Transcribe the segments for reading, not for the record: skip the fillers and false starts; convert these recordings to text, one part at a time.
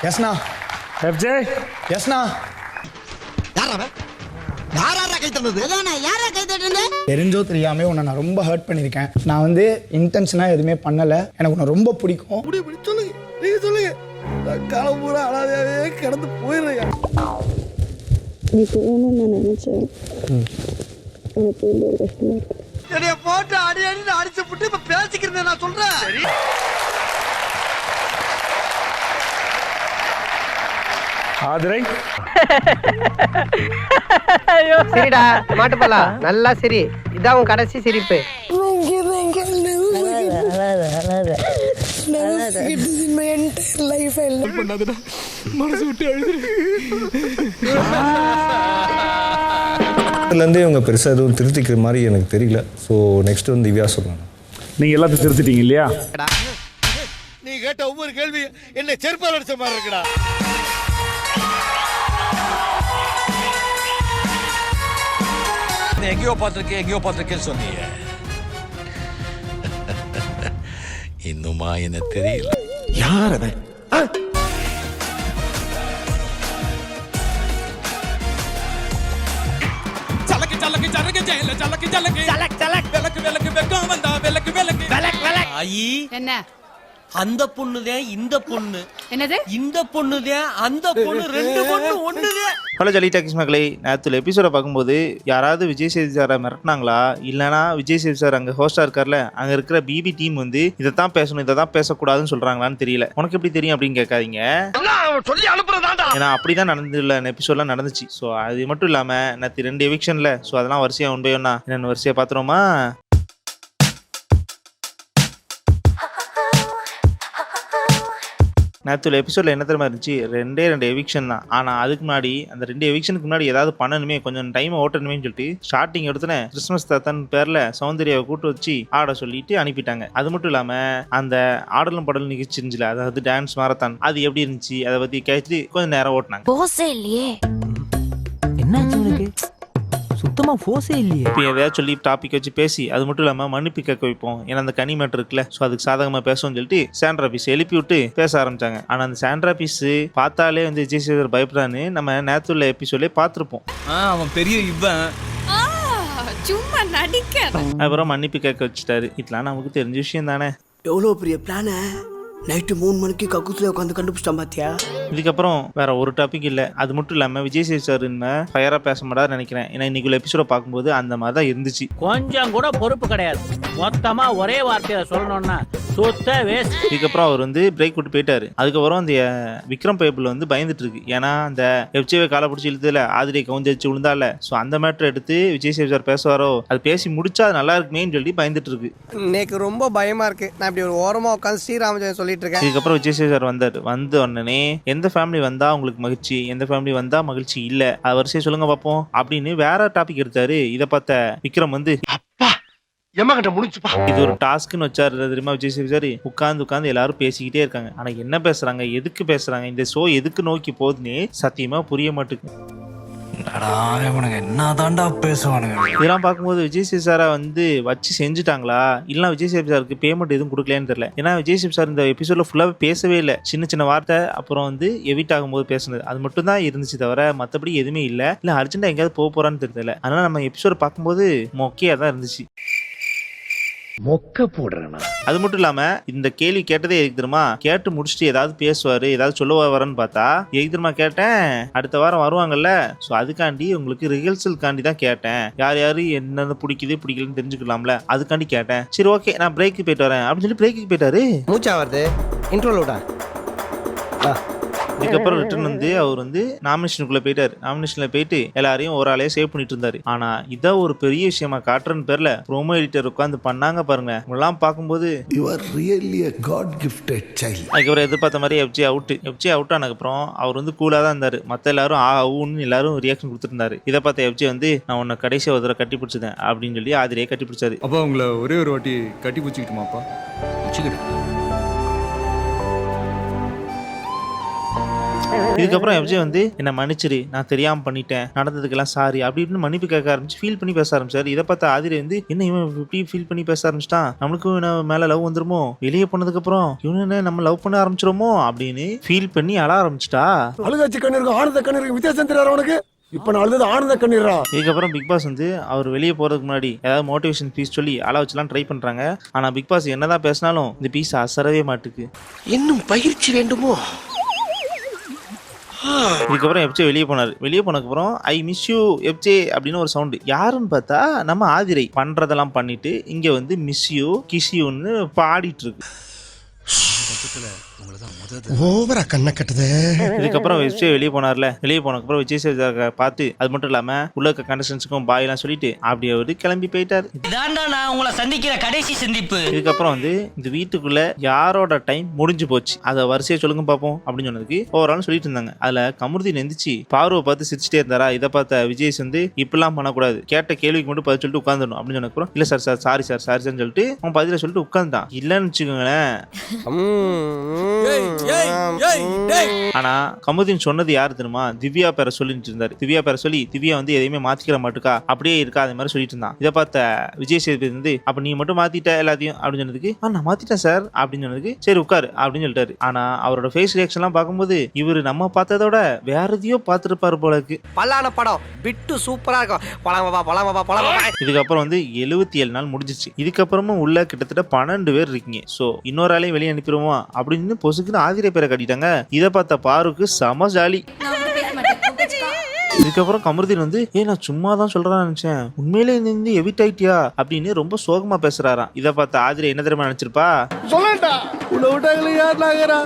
எஸ்னா FJ எஸ்னா தெரிஞ்சோ தெரியாம உன்னை நான் ரொம்ப ஹர்ட் பண்ணியிருக்கேன். நான் வந்து இன்டென்ஷனா எதுவுமே பண்ணல. எனக்கு உன்னை ரொம்ப பிடிக்கும். சொல்லுங்க நீங்க சொல்லுங்க. காலம் பூரா அனாதையாவே கிடந்து போயிடுறேன். நீ போகணும்னு நான் நினைச்சேன். எனக்கு ரொம்ப கஷ்டமா இருக்கு. என்னைய போட்டு அடி அடி அடிச்சு விட்டு இப்ப பேசிக்கிறேன் நான் சொல்றேன். ஆதிரை சரிடா மாட்டுப்பலாம் நல்லா சரி. இதான் உன் கடைசி சிரிப்பு. அதுலேருந்தே இவங்க பெருசாக எதுவும் திருத்திக்கிற மாதிரி எனக்கு தெரியல. ஸோ நெக்ஸ்ட் வந்து திவ்யா சொல்லணும். நீங்கள் எல்லாத்தையும் திருத்திட்டீங்க இல்லையா? நீ கேட்ட ஒவ்வொரு கேள்வி என்ன செருப்பால் அடிச்ச மாதிரி இருக்குடா. எங்கேயோ பார்த்திருக்கேன்னு சொன்னீங்க. இன்னுமா என்ன தெரியல. யார் அவன்? என்ன அந்த பொண்ணுதான் இந்த பொண்ணு, என்னது இந்த பொண்ணுதான் அந்த பொண்ணு, ரெண்டு பொண்ணு ஒண்ணுதான். ஹலோ ஜலி டாக்கிஸ் மக்களே, நேற்று எபிசோட பார்க்கும்போது யாராவது விஜய் சேது சாரை மிரட்டினாங்களா, இல்லைனா விஜய் சேது சார் அங்கே ஹோஸ்டா இருக்கார்ல, அங்கே இருக்கிற பிபி டீம் வந்து இதை தான் பேசணும் இதை தான் பேசக்கூடாதுன்னு சொல்றாங்களான்னு தெரியல. உனக்கு எப்படி தெரியும் அப்படின்னு கேட்காதீங்க. ஏன்னா அப்படிதான் நடந்துள்ள எபிசோட்லாம் நடந்துச்சு. ஸோ அது மட்டும் இல்லாமல் நேற்று 2 எவிக்ஷன்ல, ஸோ அதெல்லாம் வரிசையாக ஒன் பை ஒன்னா என்னென்ன வரிசையாக பார்த்துருவோமா? நேற்று எபிசோடில் என்ன தெரியுமா இருந்துச்சு, 2 எவிக்ஷன் தான். ஆனால் அதுக்கு முன்னாடி அந்த 2 எவிக்ஷனுக்கு முன்னாடி ஏதாவது பண்ணணுமே, கொஞ்சம் டைமை ஓட்டணுமேன்னு சொல்லிட்டு ஸ்டார்டிங் எடுத்துனே கிறிஸ்மஸ் தாத்தன் பேரில் சௌந்தர்யாவை கூட்டு வச்சு ஆட சொல்லிட்டு அனுப்பிட்டாங்க. அது மட்டும் இல்லாமல் அந்த ஆடலும் பாடலும் நிகழ்ச்சி இருந்துச்சுல, அதாவது டான்ஸ் மாரத்தான், அது எப்படி இருந்துச்சு அதை பற்றி கேட்டு கொஞ்சம் நேரம் ஓட்டினாங்க. என்னாச்சு உனக்கு? சுத்தமா ஃபோர்ஸே இல்லையே. இப்போ எதையாவது சொல்லி டாபிக் வச்சு பேசி அது மட்டும் இல்லாமல் மன்னிப்பு கேட்க வைப்போம். ஏன்னா அந்த கனி மேட்டர் இருக்குல்ல, ஸோ அதுக்கு சாதகமாக பேசுவோம்னு சொல்லிட்டு சாண்ட்ரா பீஸ் எழுப்பி விட்டு பேச ஆரம்பிச்சாங்க. ஆனால் அந்த சாண்ட்ரா பீஸ் பார்த்தாலே வந்து விஜய் சேகர் பயப்படான்னு நம்ம நேத்துல எபிசோட்லேயே பார்த்துருப்போம். அவன் பெரிய இவன் சும்மா நடிக்க. அப்புறம் மன்னிப்பு கேட்க வச்சுட்டாரு. இதெல்லாம் நமக்கு தெரிஞ்ச விஷயம் தானே. எவ்வளோ பெரிய பிளான நைட்டு 3 மணிக்கு கக்கூசில் உட்காந்து கண்டுபிடிச்சிட்டான் பாத்தியா. இதுக்கப்புறம் வேற ஒரு டாபிக் இல்லை. அது மட்டும் இல்லாமல் விஜய் சேது சார் ஃபயரா பேச மாட்டாருன்னு நினைக்கிறேன். ஏன்னா இன்னைக்குள்ள எபிசோட பார்க்கும்போது அந்த மாதிரி தான் இருந்துச்சு. கொஞ்சம் கூட பொறுப்பு கிடையாது. மொத்தமா ஒரே வார்த்தையில சொல்லணும்னா சுத்த வேஸ்ட். இதுக்கப்புறம் அவர் வந்து பிரேக் விட்டு போயிட்டாரு. அதுக்கப்புறம் அந்த விக்ரம் பைபிள் வந்து பயந்துட்டு இருக்கு. ஏன்னா அந்த எஃப்ஜேவை காலை பிடிச்சி இழுத்துல ஆதிரியை கவுஞ்சு விழுந்தால, ஸோ அந்த மேட்டர் எடுத்து விஜய் சேது சார் பேசுவாரோ, அது பேசி முடிச்சா அது நல்லா இருக்குமேன்னு சொல்லி பயந்துட்டு இருக்கு. எனக்கு ரொம்ப பயமா இருக்கு. நான் இப்படி ஒரு ஓரமா உட்காந்து ஸ்ரீராமஜெயம் சொல்லிட்டு இருக்கேன். இதுக்கப்புறம் விஜய் சேது சார் வந்தார். வந்த உடனே எந்த ஃபேமிலி வந்தா உங்களுக்கு மகிழ்ச்சி, எந்த ஃபேமிலி வந்தா மகிழ்ச்சி இல்ல, அது வரிசையை சொல்லுங்க பார்ப்போம் அப்படின்னு வேற டாபிக் எடுத்தாரு. இதை பார்த்த விக்ரம் வந்து இது ஒரு டாஸ்க்னு வச்சாரு தெரியுமா. விஜய் சேது சார் உட்கார்ந்து எல்லாரும் பேசிக்கிட்டே இருக்காங்க. ஆனா என்ன பேசுறாங்க, எதுக்கு பேசுறாங்க, இந்த ஷோ எதுக்கு நோக்கி போகுதுன்னு சத்தியமா புரிய மாட்டேங்குது. என்னதான்டா பேசுவானுங்க. இதெல்லாம் பார்க்கும்போது விஜய் சேது சாரை வந்து வச்சு செஞ்சுட்டாங்களா, இல்லைனா விஜய் சேது சாருக்கு பேமெண்ட் எதுவும் கொடுக்கலன்னு தெரியல. ஏன்னா விஜய் சேது சார் இந்த எபிசோட்ல ஃபுல்லாவே பேசவே இல்லை. சின்ன வார்த்தை அப்புறம் வந்து எவிட் ஆகும்போது பேசுனது அது மட்டும் தான் இருந்துச்சு தவிர மற்றபடி எதுவுமே இல்லை. அர்ஜென்டா எங்கேயாவது போக போறான்னு தெரியல. அதனால நம்ம எபிசோட பார்க்கும்போது மொக்கையா தான் இருந்துச்சு. மொக்க போடுறேன். அது மட்டும் இல்லாம இந்த கேள்வி கேட்டதே எதுக்கு தெரியுமா, கேட்டு முடிச்சுட்டு ஏதாவது பேசுவாரு ஏதாவது சொல்ல வரன்னு பார்த்தா எதுக்கு தெரியுமா கேட்டேன், அடுத்த வாரம் வருவாங்கல்ல, ஸோ அதுக்காண்டி உங்களுக்கு ரிஹர்சல்காண்டி தான் கேட்டேன். யாரு என்னென்ன பிடிக்குது பிடிக்கலன்னு தெரிஞ்சுக்கலாம்ல, அதுக்காண்டி கேட்டேன். சரி ஓகே நான் பிரேக்கு போயிட்டு வரேன் அப்படின்னு சொல்லி பிரேக்கு போயிட்டாரு. மூச்சா வருது இன்ட்ரோல. இதுக்கப்புறம் ரிட்டர்ன் வந்து அவர் வந்து நாமினேஷனுக்குள்ள போயிட்டாரு. நாமினேஷன்ல போயிட்டு எல்லாரையும் ஒரு ஆளையே சேவ் பண்ணிட்டு இருந்தாரு. ஆனா இதான் ஒரு பெரிய விஷயமா காட்டுறன்னு பேர்ல ப்ரோமோ எடிட்டர் உட்காந்து பண்ணாங்க பாருங்க. எல்லாம் பார்க்கும்போது அதுக்கப்புறம் எதிர்பார்த்த மாதிரி எஃப்ஜே அவுட் ஆனதுக்கப்புறம் அவர் வந்து கூலா தான் இருந்தாரு. மத்த எல்லாரும் ஊன்னு எல்லாரும் ரியாக்ஷன் கொடுத்துருந்தாரு. இதை பார்த்த எஃப்ஜே வந்து நான் உன்னை கடைசியா ஒரு தடவை கட்டி பிடிச்சதேன் அப்படின்னு சொல்லி ஆதிரியை கட்டி பிடிச்சாரு. அப்பா உங்களை ஒரே ஒரு வாட்டி கட்டி பிடிச்சிக்கிட்டுமாப்பா? இதுக்கப்புறம் எஃப்ஜே வந்து என்ன மன்னிச்சிரு, நான் தெரியாம பண்ணிட்டேன், நடந்ததுக்கெல்லாம் சாரி அப்படி இப்படின்னு மன்னிப்பு கேட்க ஆரம்பிச்சு ஃபீல் பண்ணி பேச ஆரம்பிச்சாரு. இதை பார்த்து ஆதிரை வந்து என்ன இவன் இப்படி ஃபீல் பண்ணி பேச ஆரம்பிச்சிட்டான், நம்மளுக்கும் இவன் மேல லவ் வந்துருமோ, வெளியே போனதுக்கு அப்புறம் இவனு நம்ம லவ் பண்ண ஆரம்பிச்சிருமோ அப்படின்னு ஃபீல் பண்ணி அழ ஆரம்பிச்சிட்டா. அழுகாச்சி கண்ணீருக்கு ஆனந்த கண்ணீருக்கு வித்தியாசம் தெரியாது உனக்கு? இப்ப நான் அழுது ஆனந்த கண்ணீரா? இதுக்கப்புறம் பிக் பாஸ் வந்து அவர் வெளியே போறதுக்கு முன்னாடி ஏதாவது மோட்டிவேஷன் பீஸ் சொல்லி அழ வச்சுலாம் ட்ரை பண்றாங்க. ஆனா பிக் பாஸ் என்னதான் பேசினாலும் இந்த பீஸ் அசரவே மாட்டுக்கு. இன்னும் பயிற்சி வேண்டுமோ? இதுக்கப்புறம் எப்ஜே வெளியே போனார். வெளியே போனதுக்கப்புறம் ஐ மிஸ் யூ எப்ஜே அப்படின்னு ஒரு சவுண்டு. யாருன்னு பார்த்தா நம்ம ஆதிரை பண்றதெல்லாம் பண்ணிட்டு இங்க வந்து மிஸ் யூ கிஸ் யூன்னு பாடிட்டு இருக்கு. ஓவரா கண்ண கட்டுதே. இதுக்கப்புறம் விஜய் வெளியே போனார்ல, வெளியே போனதுக்கப்புறம் விஜய் சேதுபதியை பார்த்து அது மட்டும் இல்லாம உள்ள இருக்க கண்டஸ்டன்ஸுக்கும் பாய் எல்லாம் சொல்லிட்டு அப்படியே அவரு கிளம்பி போயிட்டாரு. உங்களை சந்திக்கிற கடைசி சந்திப்பு. இதுக்கப்புறம் வந்து இந்த வீட்டுக்குள்ள யாரோட டைம் முடிஞ்சு போச்சு அதை வரிசையா சொல்லுங்க பாப்போம் அப்படின்னு சொன்னதுக்கு ஓவரால் சொல்லிட்டு இருந்தாங்க. அதுல கமருதீன் எந்திரிச்சு பார்வை பார்த்து சிரிச்சிட்டே இருந்தாரா. இதை பார்த்த விஜய் வந்து இப்பெல்லாம் பண்ணக்கூடாது, கேட்ட கேள்விக்கு மட்டும் பதில் சொல்லிட்டு உட்காந்துடணும் அப்படின்னு சொன்னதுக்கப்புறம் இல்ல சார் சாரி சார்னு சொல்லிட்டு அவன் பதில சொல்லிட்டு உட்காந்துட்டான். இல்லன்னு வச்சுக்கோங்களேன். ஆனா கமுதீன் சொன்னது யாரு தெரியுமா, திவ்யா பேரை சொல்லிட்டு இருந்தாரு. திவ்யா பேரை சொல்லி திவ்யா வந்து எதையுமே மாத்திக்கிற மாட்டுக்கா, அப்படியே இருக்கா, அதே மாதிரி சொல்லிட்டு இருந்தான். இதை பார்த்த விஜய் சேதுபதி வந்து அப்ப நீ மட்டும் மாத்திட்ட எல்லாத்தையும் அப்படின்னு சொன்னதுக்கு நான் மாத்திட்டேன் சார் அப்படின்னு சொன்னதுக்கு சரி உட்காரு அப்படின்னு சொல்லிட்டாரு. ஆனா அவரோட ஃபேஸ் ரியாக்ஷன் எல்லாம் பார்க்கும்போது இவரு நம்ம பார்த்ததோட வேற எதையோ பார்த்துருப்பாரு போல இருக்கு. பல்லான படம் பிட்டு சூப்பரா இருக்கும். இதுக்கப்புறம் வந்து 77 நாள் முடிஞ்சிச்சு. இதுக்கப்புறமும் உள்ள கிட்டத்தட்ட 12 பேர் இருக்கீங்க. சோ இன்னொரு ஆளையும் வெளியே அனுப்பிடுவோமா அப்படின்னு பொசுக்குன்னு ஆதிரை பேரை கட்டிட்டாங்க. இதை பார்த்த பாருக்கு செம ஜாலி. இதுக்கப்புறம் கமருதீன் வந்து நான் சும்மா தான் சொல்றேன்னு நினைச்சேன், உண்மையிலே இருந்து எவிட் ஆயிட்டியா அப்படின்னு ரொம்ப சோகமா பேசுறாராம். இதை பார்த்த ஆதிரை என்ன தெரியுமா நினைச்சிருப்பா, சொல்லட்டா உள்ள விட்டாங்களே யார் நாகரா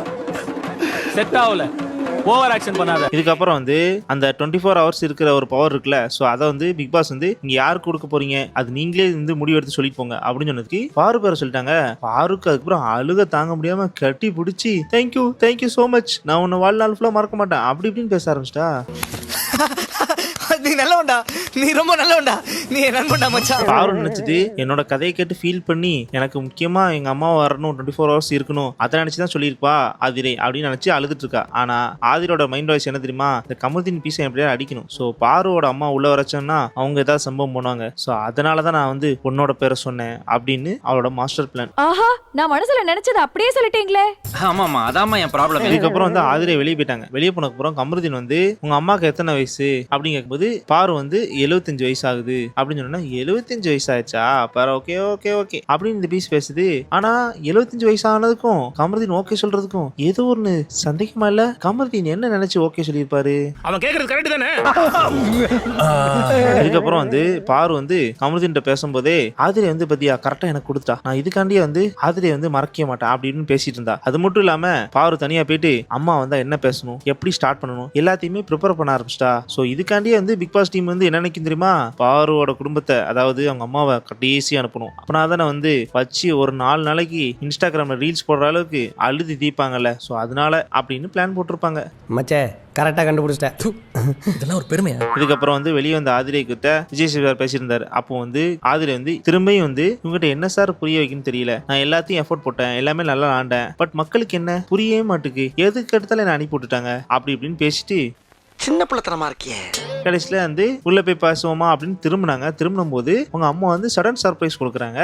செட் ஆகல, ஓவர் ஆக்ஷன் பண்ணாத. இதுக்கப்புறம் வந்து அந்த 24 hours இருக்கிற ஒரு பவர் இருக்குல்ல, சோ அதை வந்து பிக் பாஸ் வந்து நீங்க யாருக்கு கொடுக்க போறீங்க அது நீங்களே வந்து முடிவெடுத்து சொல்லிட்டு போங்க அப்படின்னு சொன்னதுக்கு பாரு பேரை சொல்லிட்டாங்க. பாருக்கு அதுக்கப்புறம் அழுக தாங்க முடியாம கட்டி பிடிச்சி தேங்க்யூ சோ மச், நான் உன்னை வாழ்நாள் ஃபுல்லா மறக்க மாட்டேன் அப்படி இப்படின்னு பேச ஆரம்பிச்சிட்டா. நீ நல்லவன்டா, நீ ரொம்ப நல்லவன்டா, நீ நண்பன்டா மச்சான். பாரு நினைச்சது என்னோட கதையை கேட்டு ஃபீல் பண்ணி எனக்கு முக்கியமா எங்க அம்மா வரணும், 24 hours இருக்கணும், அதை நினைச்சுதான் சொல்லியிருப்பா ஆதிரை அப்படின்னு நினைச்சு அழுதுட்டு இருக்கா. ஆனா ஆதிரோட மைண்ட் வாய்ஸ் என்ன தெரியுமா, இந்த கமருதீன் பீஸை எப்படியா அடிக்கணும், ஸோ பாருவோட அம்மா உள்ள வரச்சோன்னா அவங்க ஏதாவது சம்பவம் பண்ணுவாங்க, ஸோ அதனாலதான் நான் வந்து உன்னோட பேரை சொன்னேன் அப்படின்னு அவளோட மாஸ்டர் பிளான். ஆஹா, நான் மனசுல நினைச்சது அப்படியே சொல்லிட்டீங்களே. ஆமாமா, அதாம்மா என் ப்ராப்ளம். இதுக்கப்புறம் வந்து ஆதிரை வெளியே போயிட்டாங்க. வெளியே போனதுக்கப்புறம் கமருதீன் வந்து உங்க அம்மாவுக்கு எத்தனை வயசு அப்படின்னு கேட்கும்போது பாரு வந்து 75 வயசு ஆகுது அப்படின்னு சொன்னா 75 வயசு ஆயிடுச்சா பாரு ஓகே அப்படின்னு இந்த பீஸ் பேசுது. ஆனா 75 வயசு ஆனதுக்கும் கமருதீன் ஓகே சொல்றதுக்கும் ஏதோ ஒண்ணு சந்தேகமா இல்ல. கமருதீன் என்ன நினைச்சு ஓகே சொல்லியிருப்பாரு, அவன் கேக்குறது கரெக்ட் தானே? அதுக்கப்புறம் வந்து பாரு வந்து கமருதீன் பேசும்போதே ஆதிரை வந்து பத்தியா கரெக்டா எனக்கு கொடுத்தா, நான் இதுக்காண்டியே வந்து ஆதிரை வந்து மறக்க மாட்டேன் அப்படின்னு பேசிட்டு இருந்தா. அது மட்டும் இல்லாம பாரு தனியா போயிட்டு அம்மா வந்தா என்ன பேசணும், எப்படி ஸ்டார்ட் பண்ணணும் எல்லாத்தையுமே ப்ரிப்பேர் பண்ண ஆரம்பிச்சிட்டா. சோ இதுக்காண்டியே வந்து பிக் பாஸ் டீம் வந்து என்ன நினைக்கும் தெரியுமா, பாருவோட குடும்பத்தை அதாவது அவங்க அம்மாவை கடைசி அனுப்பணும். அப்படின்னா தானே வந்து வச்சு ஒரு 4 நாளைக்கு இன்ஸ்டாகிராம்ல ரீல்ஸ் போடுற அளவுக்கு அழுதி தீப்பாங்கல்ல, ஸோ அதனால அப்படின்னு பிளான் போட்டிருப்பாங்க. மச்சே கரெக்டா கண்டுபிடிச்சிட்டேன், இதெல்லாம் ஒரு பெருமையா. இதுக்கப்புறம் வந்து வெளியே வந்து ஆதிரை கிட்ட விஜய் சேதுபதி பேசியிருந்தாரு. அப்போ வந்து ஆதிரை வந்து திரும்பியும் வந்து இவங்ககிட்ட என்ன சார் புரிய வைக்கணும்னு தெரியல, நான் எல்லாத்தையும் எஃபோர்ட் போட்டேன், எல்லாமே நல்லா ஆண்டேன், பட் மக்களுக்கு என்ன புரியவே மாட்டுக்கு, எதுக்கு எடுத்தாலும் என்ன அனுப்பி விட்டுட்டாங்க அப்படி இப்படின்னு பேசிட்டு சின்ன பிள்ளைத்தனமா இருக்கியே. கடைசியில வந்து உள்ள போய் பேசுவோமா அப்படின்னு திரும்பினாங்க. திரும்பும் போது அவங்க அம்மா வந்து சடன் சர்ப்ரைஸ் கொடுக்குறாங்க.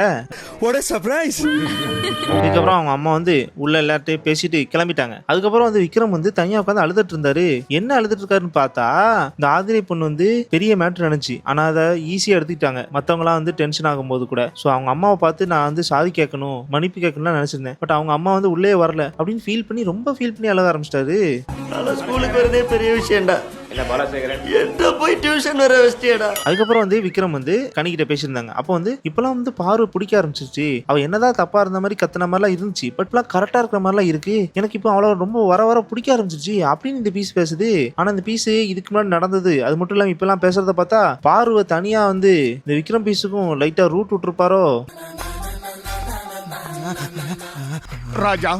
இதுக்கப்புறம் அவங்க அம்மா வந்து உள்ள எல்லார்ட்டையும் பேசிட்டு கிளம்பிட்டாங்க. அதுக்கப்புறம் வந்து விக்ரம் வந்து தனியா உட்காந்து அழுதுட்டு இருந்தாரு. என்ன அழுதுட்டு இருக்காருன்னு பார்த்தா இந்த ஆதிரை பொண்ணு வந்து பெரிய மேட்ரு நினைச்சு, ஆனா அதை ஈஸியா எடுத்துக்கிட்டாங்க மத்தவங்க எல்லாம் வந்து டென்ஷன் ஆகும் போது கூட. சோ அவங்க அம்மாவை பார்த்து நான் வந்து சாதி கேட்கணும், மன்னிப்பு கேட்கணும்னு நினைச்சிருந்தேன், பட் அவங்க அம்மா வந்து உள்ளே வரல அப்படின்னு ஃபீல் பண்ணி ரொம்ப ஃபீல் பண்ணி அழக ஆரம்பிச்சிட்டாரு. ஸ்கூலுக்கு வரதே பெரிய விஷயம்டா, என்ன போய் டியூஷன் வர வச்சிட்டியடா. அதுக்கப்புறம் வந்து விக்ரம் வந்து கனிக்கிட்ட பேசியிருந்தாங்க. அப்போ வந்து இப்பெல்லாம் வந்து பாரு பிடிக்க ஆரம்பிச்சிருச்சு, அவ என்னதான் தப்பா இருந்த மாதிரி கத்துன மாதிரிலாம் இருந்துச்சு, பட் இப்பெல்லாம் கரெக்டா இருக்கிற மாதிரிலாம் இருக்கு, எனக்கு இப்போ அவ்வளோ ரொம்ப வர பிடிக்க ஆரம்பிச்சிருச்சு அப்படின்னு இந்த பீஸ் பேசுது. ஆனா இந்த பீஸ் இதுக்கு முன்னாடி நடந்தது அது மட்டும் இல்லாம இப்பெல்லாம் பேசுறத பார்த்தா பாருவை தனியா வந்து இந்த விக்ரம் பீஸுக்கும் லைட்டா ரூட் விட்டுருப்பாரோ. ராஜா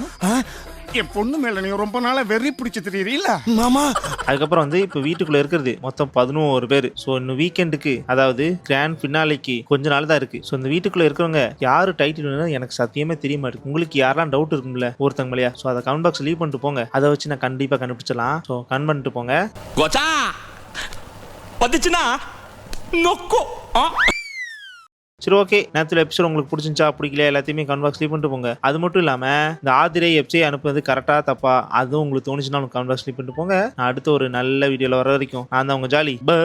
என் பொண்ணு மேல நீ ரொம்ப நாளா வெறி பிடிச்சு தெரியுறீல்ல மாமா அதுக்கப்புறம் வந்து இப்போ வீட்டுக்குள்ள இருக்கிறது மொத்தம் 11 பேர். ஸோ இன்னும் வீக்கெண்டுக்கு அதாவது கிராண்ட் ஃபினாலேக்கு கொஞ்ச நாள் தான் இருக்கு. ஸோ இந்த வீட்டுக்குள்ள இருக்கிறவங்க யாரு டைட்டில் எனக்கு சத்தியமே தெரிய மாட்டேங்குது. உங்களுக்கு யாரெல்லாம் டவுட் இருக்கும்ல ஒருத்தங்க இல்லையா? ஸோ அதை கமெண்ட் பாக்ஸ் லீவ் பண்ணிட்டு போங்க. அதை வச்சு நான் கண்டிப்பா கண்டுபிடிச்சலாம். ஸோ கமெண்ட் பண்ணிட்டு போங்க. கோச்சா பத்துச்சுனா நொக்கோ. சரி ஓகே, நேரத்தில் எபிசோட் உங்களுக்கு பிடிச்சிருந்துச்சா பிடிக்கல எல்லாத்தையுமே கமெண்ட் பாக்ஸ் லீவ் பண்ணிட்டு போங்க. அது மட்டும் இல்லாமல் இந்த ஆதிரை எப்சை அனுப்புறது கரெக்டாக தப்பா அதுவும் உங்களுக்கு தோணுச்சுன்னா கமெண்ட் பாக்ஸ் லீவ் பண்ணிட்டு போங்க. நான் அடுத்த ஒரு நல்ல வீடியோவில் வர வரைக்கும் நான் தான் உங்க ஜாலி. பை.